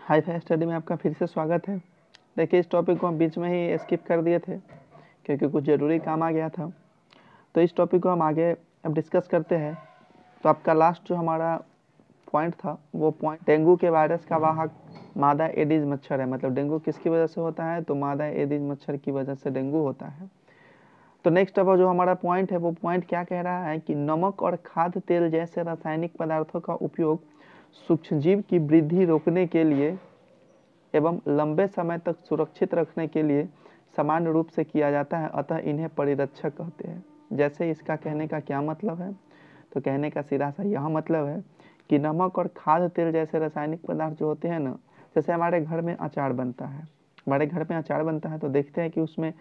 Hi fi study में आपका फिर से स्वागत है। देखिए, इस टॉपिक को हम बीच में ही स्किप कर दिए थे क्योंकि कुछ ज़रूरी काम आ गया था। तो इस टॉपिक को हम आगे अब डिस्कस करते हैं। तो आपका लास्ट जो हमारा पॉइंट था वो पॉइंट डेंगू के वायरस का वाहक मादा एडिज मच्छर है। मतलब डेंगू किसकी वजह से होता है? तो मादा एडिज मच्छर की वजह से डेंगू होता है। तो नेक्स्ट अब जो हमारा पॉइंट है वो पॉइंट क्या कह रहा है कि नमक और खाद्य तेल जैसे रासायनिक पदार्थों का उपयोग सूक्ष्मजीव की वृद्धि रोकने के लिए एवं लंबे समय तक सुरक्षित रखने के लिए सामान्य रूप से किया जाता है, अतः इन्हें परिरक्षक कहते हैं। जैसे इसका कहने का क्या मतलब है? तो कहने का सीधा सा यह मतलब है कि नमक और खाद्य तेल जैसे रासायनिक पदार्थ जो होते हैं ना, जैसे हमारे घर में अचार बनता है, तो देखते हैं कि उसमें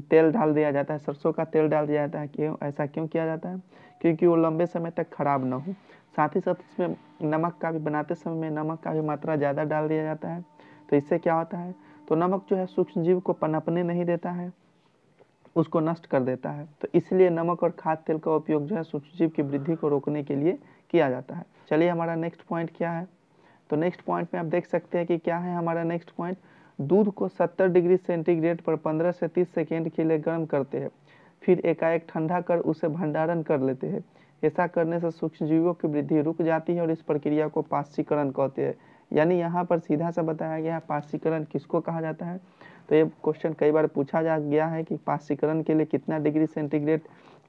तेल डाल दिया जाता है, सरसों का तेल डाल दिया जाता है। क्यों ऐसा क्यों किया जाता है? क्योंकि वो लंबे समय तक खराब ना हो। साथ ही साथ इसमें नमक का भी बनाते समय में नमक का भी मात्रा ज़्यादा डाल दिया जाता है। तो इससे क्या होता है? तो नमक जो है सूक्ष्म जीव को पनपने नहीं देता है, उसको नष्ट कर देता है। तो इसलिए नमक और खाद्य तेल का उपयोग जो है सूक्ष्म जीव की वृद्धि को रोकने के लिए किया जाता है। चलिए, हमारा नेक्स्ट पॉइंट क्या है? तो नेक्स्ट पॉइंट में आप देख सकते हैं कि क्या है हमारा नेक्स्ट पॉइंट। दूध को 70 डिग्री सेंटीग्रेड पर 15 से 30 सेकेंड के लिए गर्म करते हैं, फिर एकाएक ठंडा कर उसे भंडारण कर लेते हैं। ऐसा करने से सूक्ष्मजीवों की वृद्धि रुक जाती है और इस प्रक्रिया को पाश्चीकरण कहते हैं। यानी यहाँ पर सीधा सा बताया गया है पाश्चीकरण किसको कहा जाता है। तो ये क्वेश्चन कई बार पूछा जा गया है कि पाश्चीकरण के लिए कितना डिग्री सेंटीग्रेड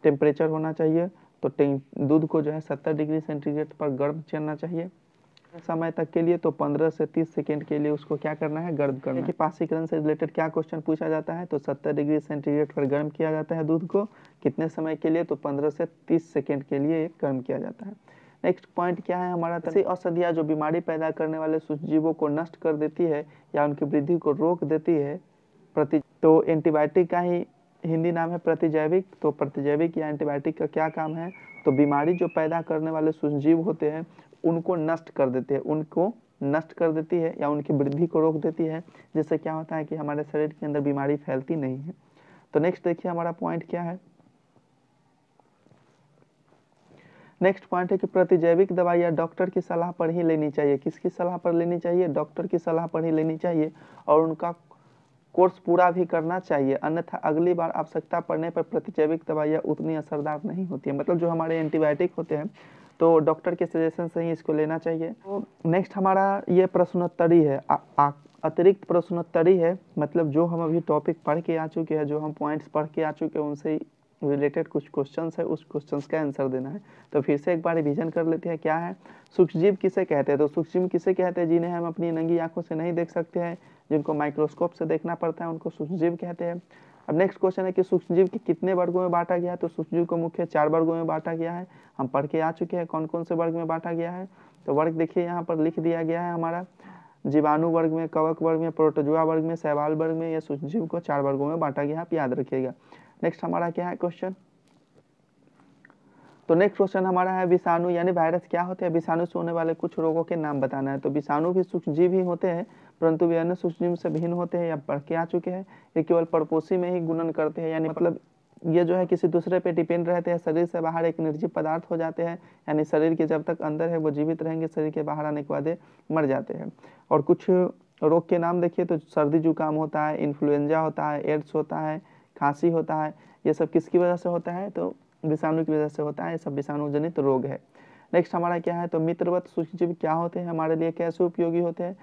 टेम्परेचर होना चाहिए। तो दूध को जो है 70 डिग्री सेंटीग्रेड पर गर्म करना चाहिए समय तक के लिए। तो 15 से 30 सेकेंड के लिए उसको क्या करना है? गर्म करना है। कि पाश्चीकरण से रिलेटेड क्या क्वेश्चन पूछा जाता है? तो 70 डिग्री सेंटीग्रेड पर गर्म किया जाता है दूध को, कितने समय के लिए? तो 15 से 30 सेकेंड के लिए गर्म किया जाता है। नेक्स्ट पॉइंट क्या है हमारा? ऐसी औषधियाँ जो बीमारी पैदा करने वाले सूक्ष्मजीवों को नष्ट कर देती है या उनकी वृद्धि को रोक देती है। तो एंटीबायोटिक का ही हिंदी नाम है प्रतिजैविक। तो प्रतिजैविक या एंटीबायोटिक का क्या काम है? तो बीमारी जो पैदा करने वाले सूक्ष्मजीव होते हैं उनको नष्ट कर देते हैं, उनको नष्ट कर देती है या उनकी वृद्धि को रोक देती है, जिससे क्या होता है कि हमारे शरीर के अंदर बीमारी फैलती नहीं है। तो नेक्स्ट देखिए हमारा पॉइंट क्या है। नेक्स्ट पॉइंट है कि प्रतिजैविक दवाइयाँ डॉक्टर की सलाह पर ही लेनी चाहिए। किसकी सलाह पर लेनी चाहिए? डॉक्टर की सलाह पर ही लेनी चाहिए और उनका कोर्स पूरा भी करना चाहिए, अन्यथा अगली बार आवश्यकता पड़ने पर प्रतिजैविक दवाइयाँ उतनी असरदार नहीं होती है। मतलब जो हमारे एंटीबायोटिक होते हैं तो डॉक्टर के सजेशन से ही इसको लेना चाहिए। तो नेक्स्ट हमारा ये प्रश्नोत्तरी है, अतिरिक्त प्रश्नोत्तरी है। मतलब जो हम अभी टॉपिक पढ़ के आ चुके हैं, जो हम पॉइंट्स पढ़ के आ चुके हैं, उनसे रिलेटेड कुछ क्वेश्चंस है, उस क्वेश्चंस का आंसर देना है। तो फिर से एक बार रिवीजन कर लेते हैं। क्या है? सूक्ष्मजीव किसे कहते हैं? तो सूक्ष्मजीव किसे कहते हैं? जिन्हें हम अपनी नंगी आंखों से नहीं देख सकते हैं, जिनको माइक्रोस्कोप से देखना पड़ता है, उनको सूक्ष्मजीव कहते हैं। अब नेक्स्ट क्वेश्चन है कि सूक्ष्मजीव के कितने वर्गों में बांटा गया है? तो सूक्ष्मजीव को मुख्य 4 वर्गों में बांटा गया है। हम पढ़ के आ चुके हैं कौन कौन से वर्ग में बांटा गया है। तो वर्ग देखिए यहाँ पर लिख दिया गया है हमारा, जीवाणु वर्ग में, कवक वर्ग में, प्रोटोजोआ वर्ग में, शैवाल वर्ग में। या सूक्ष्मजीव को 4 वर्गों में बांटा गया, आप याद रखिएगा। नेक्स्ट हमारा क्या है क्वेश्चन? तो नेक्स्ट क्वेश्चन हमारा है विषाणु यानी वायरस क्या होते हैं? विषाणु से होने वाले कुछ रोगों के नाम बताना है। तो विषाणु भी सूक्ष्मजीव ही होते हैं, परंतु वे अन्य सूक्ष्मजीव से भिन्न होते हैं, या पढ़ के आ चुके हैं। ये केवल परपोषी में ही गुणन करते हैं, यानी मतलब ये जो है किसी दूसरे पे डिपेंड रहते हैं, शरीर से बाहर एक निर्जीव पदार्थ हो जाते हैं। यानी शरीर के जब तक अंदर है वो जीवित रहेंगे, शरीर के बाहर आने के बाद मर जाते हैं। और कुछ रोग के नाम देखिए तो सर्दी जुकाम होता है, इन्फ्लुएंजा होता है, एड्स होता है, खांसी होता है। ये सब किसकी वजह से होता है? तो विषाणु की वजह से होता है। ये सब विषाणु जनित रोग है। नेक्स्ट हमारा क्या है? तो मित्रवत सूक्ष्मजीव क्या होते हैं, हमारे लिए कैसे उपयोगी होते हैं?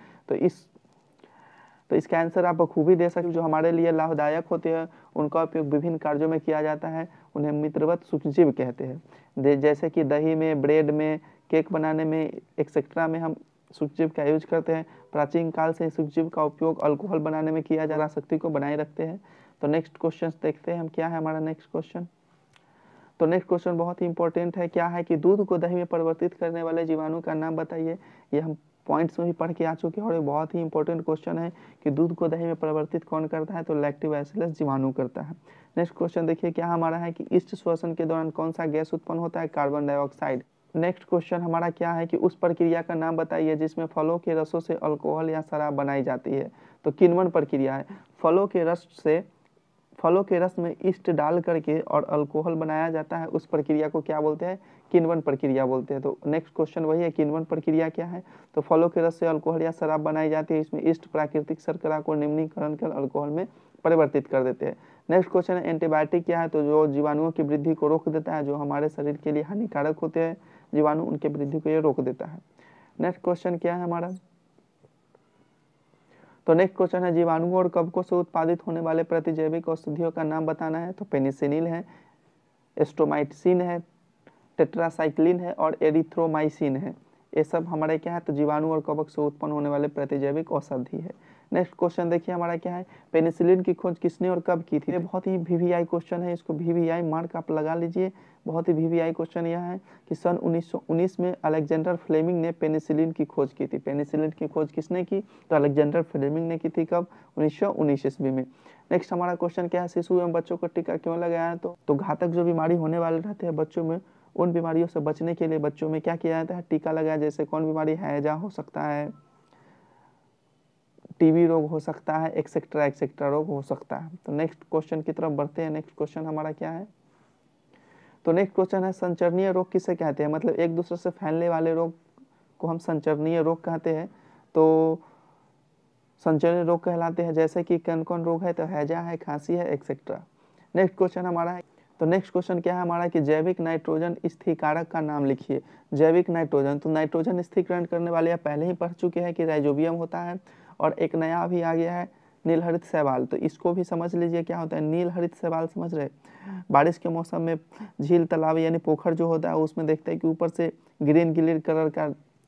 तो इसका आंसर आप बखूबी दे सकते। जो हमारे लिए लाभदायक होते हैं उनका उपयोग विभिन्न कार्यों में किया जाता है, उन्हें मित्रवत सूक्ष्मजीव कहते हैं। जैसे कि दही में, ब्रेड में, केक बनाने में एक्सेट्रा में हम सूक्ष्मजीव का यूज करते हैं। प्राचीन काल से सूक्ष्मजीव का उपयोग अल्कोहल बनाने में किया जा रहा, शक्ति को बनाए रखते हैं। तो नेक्स्ट क्वेश्चन देखते हैं हम, क्या है हमारा नेक्स्ट क्वेश्चन। तो नेक्स्ट क्वेश्चन बहुत ही इंपॉर्टेंट है। क्या है कि दूध को दही में परिवर्तित करने वाले जीवाणु का नाम बताइए। ये हम पॉइंट्स में ही पढ़ के आ चुके हैं और ये बहुत ही इंपॉर्टेंट क्वेश्चन है कि दूध को दही में परिवर्तित कौन करता है? तो लैक्टोबैसिलस जीवाणु करता है। नेक्स्ट क्वेश्चन देखिए क्या हमारा है कि इष्ट श्वसन के दौरान कौन सा गैस उत्पन्न होता है? Carbon dioxide. नेक्स्ट क्वेश्चन हमारा क्या है कि उस प्रक्रिया का नाम बताइए जिसमें फलों के रसों से अल्कोहल या शराब बनाई जाती है। तो किण्वन प्रक्रिया है। फलों के रस से फलों के रस में ईस्ट डाल करके और अल्कोहल बनाया जाता है, उस प्रक्रिया को क्या बोलते हैं? किण्वन प्रक्रिया बोलते हैं। तो नेक्स्ट क्वेश्चन वही है, किण्वन प्रक्रिया क्या है? तो फलों के रस से अल्कोहल या शराब बनाई जाती है, इसमें ईस्ट प्राकृतिक शर्करा को निम्नीकरण कर अल्कोहल में परिवर्तित कर देते हैं। नेक्स्ट क्वेश्चन है, एंटीबायोटिक क्या है? तो जो जीवाणुओं की वृद्धि को रोक देता है, जो हमारे शरीर के लिए हानिकारक होते हैं जीवाणु, उनके वृद्धि को ये रोक देता है। नेक्स्ट क्वेश्चन क्या है हमारा? तो नेक्स्ट क्वेश्चन है, जीवाणुओं और कवकों से उत्पादित होने वाले प्रतिजैविक औषधियों का नाम बताना है। तो पेनिसिलिन है, एस्ट्रोमाइसिन है, टेट्रासाइक्लिन है और एरिथ्रोमाइसिन है। ये सब हमारे क्या है? तो जीवाणु और कवक से उत्पन्न होने वाले प्रतिजैविक औषधि है। नेक्स्ट क्वेश्चन देखिए हमारा क्या है, पेनिसिलिन की खोज किसने और कब की थी? ये बहुत ही वीवीआई क्वेश्चन है, इसको वीवीआई मार्क आप लगा लीजिए। बहुत ही वीवीआई क्वेश्चन यह है कि सन 1919 में अलेक्जेंडर फ्लेमिंग ने पेनिसिलिन की खोज की थी। पेनिसिलिन की खोज किसने की? तो अलेक्जेंडर फ्लेमिंग ने की थी। कब? 1919 ईस्वी में। नेक्स्ट हमारा क्वेश्चन क्या है, शिशु एवं बच्चों को टीका क्यों लगाया है? तो घातक जो बीमारी होने वाले रहते हैं बच्चों में, उन बीमारियों से बचने के लिए बच्चों में क्या किया जाता है? टीका लगाया। जैसे कौन बीमारी? हैजा हो सकता है, टीबी रोग हो सकता है, एक्सेट्रा एक्सेट्रा रोग हो सकता है। तो नेक्स्ट क्वेश्चन की तरफ बढ़ते हैं। नेक्स्ट क्वेश्चन हमारा क्या है? तो नेक्स्ट क्वेश्चन है, संचरणीय रोग किसे कहते हैं? मतलब एक दूसरे से फैलने वाले रोग को हम संचरणीय रोग कहते हैं। तो संचरणीय रोग कहलाते हैं। जैसे कि कौन कौन रोग है? तो हैजा है, खांसी है, एक्सेट्रा। नेक्स्ट क्वेश्चन हमारा है, तो नेक्स्ट क्वेश्चन क्या है हमारा कि जैविक नाइट्रोजन स्थिरीकारक का नाम लिखिए। जैविक नाइट्रोजन, तो नाइट्रोजन स्थिरीकरण करने वाले आप पहले ही पढ़ चुके हैं कि राइजोबियम होता है, और एक नया भी आ गया है नीलहरित शैवाल। तो इसको भी समझ लीजिए क्या होता है नीलहरित शैवाल, समझ रहे? बारिश के मौसम में झील, तालाब यानी पोखर जो होता है उसमें देखते हैं कि ऊपर से ग्रीन ग्रीन कलर का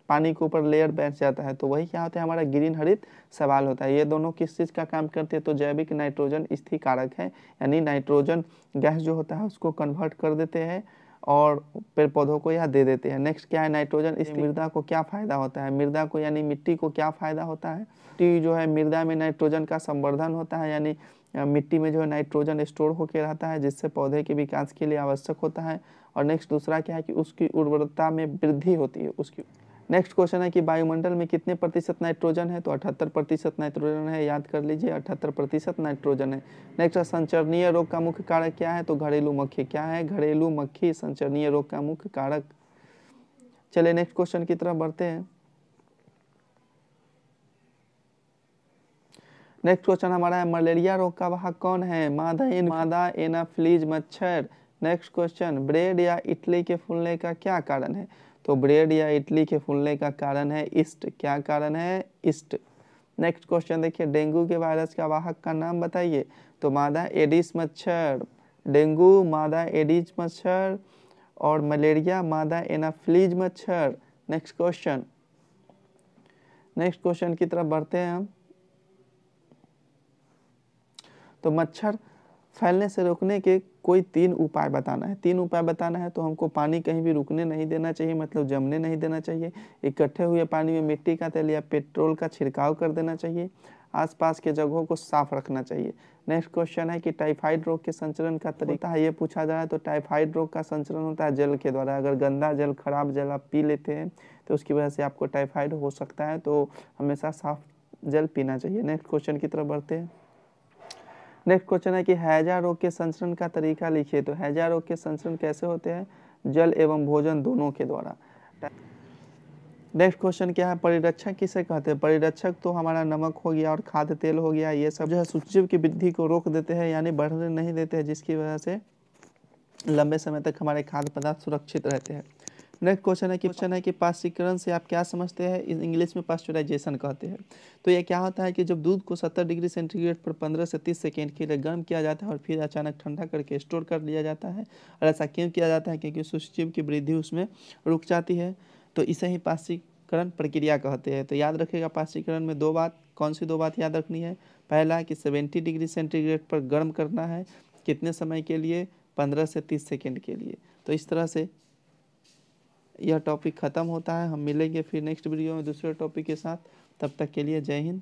पानी के ऊपर लेयर बैठ जाता है, तो वही क्या होता है? हमारा ग्रीन हरित शैवाल होता है। ये दोनों किस चीज़ का काम करते हैं? तो जैविक नाइट्रोजन स्थिरीकारक है, यानी नाइट्रोजन गैस जो होता है उसको कन्वर्ट कर देते हैं और पेड़ पौधों को यह दे देते हैं। नेक्स्ट क्या है? नाइट्रोजन मृदा को क्या फायदा होता है? मृदा को यानी मिट्टी को क्या फायदा होता है? मिट्टी जो है, मृदा में नाइट्रोजन का संवर्धन होता है, यानी मिट्टी में जो है नाइट्रोजन स्टोर होकर रहता है, जिससे पौधे के विकास के लिए आवश्यक होता है। और नेक्स्ट दूसरा क्या है कि उसकी उर्वरता में वृद्धि होती है उसकी। नेक्स्ट क्वेश्चन है कि वायुमंडल में कितने प्रतिशत नाइट्रोजन है? तो 78% नाइट्रोजन है, याद कर लीजिए 78% नाइट्रोजन है। नेक्स्ट संचरणीय रोग का मुख्य कारक क्या है? तो घरेलू मक्खी। क्या है? घरेलू मक्खी संचरणीय रोग का मुख्य कारक। चलिए नेक्स्ट क्वेश्चन की तरफ बढ़ते हैं। नेक्स्ट क्वेश्चन हमारा है, मलेरिया रोग का वाहक कौन है? मादा एनाफ्लीज मच्छर। नेक्स्ट क्वेश्चन, ब्रेड या इडली के फूलने का क्या कारण है? तो ब्रेड या इडली के फूलने का कारण है ईस्ट। क्या कारण है? ईस्ट। नेक्स्ट क्वेश्चन देखिए, डेंगू के वायरस का वाहक का नाम बताइए। तो मादा एडिस मच्छर। डेंगू मादा एडिस मच्छर और मलेरिया मादा एनाफ्लीज मच्छर। नेक्स्ट क्वेश्चन की तरफ बढ़ते हैं हम। तो मच्छर फैलने से रोकने के कोई 3 उपाय बताना है। 3 उपाय बताना है। तो हमको पानी कहीं भी रुकने नहीं देना चाहिए, मतलब जमने नहीं देना चाहिए। इकट्ठे हुए पानी में मिट्टी का तेल या पेट्रोल का छिड़काव कर देना चाहिए। आसपास के जगहों को साफ रखना चाहिए। नेक्स्ट क्वेश्चन है कि टाइफाइड रोग के संचरण का तरीका है, ये पूछा जा रहा है। तो टाइफाइड रोग का संचरण होता है जल के द्वारा। अगर गंदा जल, खराब जल आप पी लेते हैं तो उसकी वजह से आपको टाइफाइड हो सकता है, तो हमेशा साफ जल पीना चाहिए। नेक्स्ट क्वेश्चन की तरफ बढ़ते हैं। नेक्स्ट क्वेश्चन है कि हैजा रोग के संचरण का तरीका लिखिए। तो हैजा रोग के संचरण कैसे होते हैं? जल एवं भोजन दोनों के द्वारा। नेक्स्ट क्वेश्चन क्या है, परिरक्षक किसे कहते हैं? परिरक्षक तो हमारा नमक हो गया और खाद्य तेल हो गया, ये सब जो है सूक्ष्मजीव की वृद्धि को रोक देते हैं, यानी बढ़ने नहीं देते हैं, जिसकी वजह से लंबे समय तक हमारे खाद्य पदार्थ सुरक्षित रहते हैं। नेक्स्ट क्वेश्चन है कि पाश्चीकरण से आप क्या समझते हैं? इंग्लिश में पास्चुराइजेशन कहते हैं। तो ये क्या होता है कि जब दूध को 70 डिग्री सेंटीग्रेड पर 15 से 30 सेकेंड के लिए गर्म किया जाता है और फिर अचानक ठंडा करके स्टोर कर लिया जाता है। और ऐसा क्यों किया जाता है? क्योंकि सूक्ष्मजीव की वृद्धि उसमें रुक जाती है। तो इसे ही पाश्चीकरण प्रक्रिया कहते हैं। तो याद रखिएगा, पाश्चीकरण में 2 बात, कौन सी 2 बात याद रखनी है? पहला कि 70 डिग्री सेंटीग्रेड पर गर्म करना है, कितने समय के लिए? 15 से 30 सेकेंड के लिए। तो इस तरह से यह टॉपिक ख़त्म होता है। हम मिलेंगे फिर नेक्स्ट वीडियो में दूसरे टॉपिक के साथ। तब तक के लिए जय हिंद।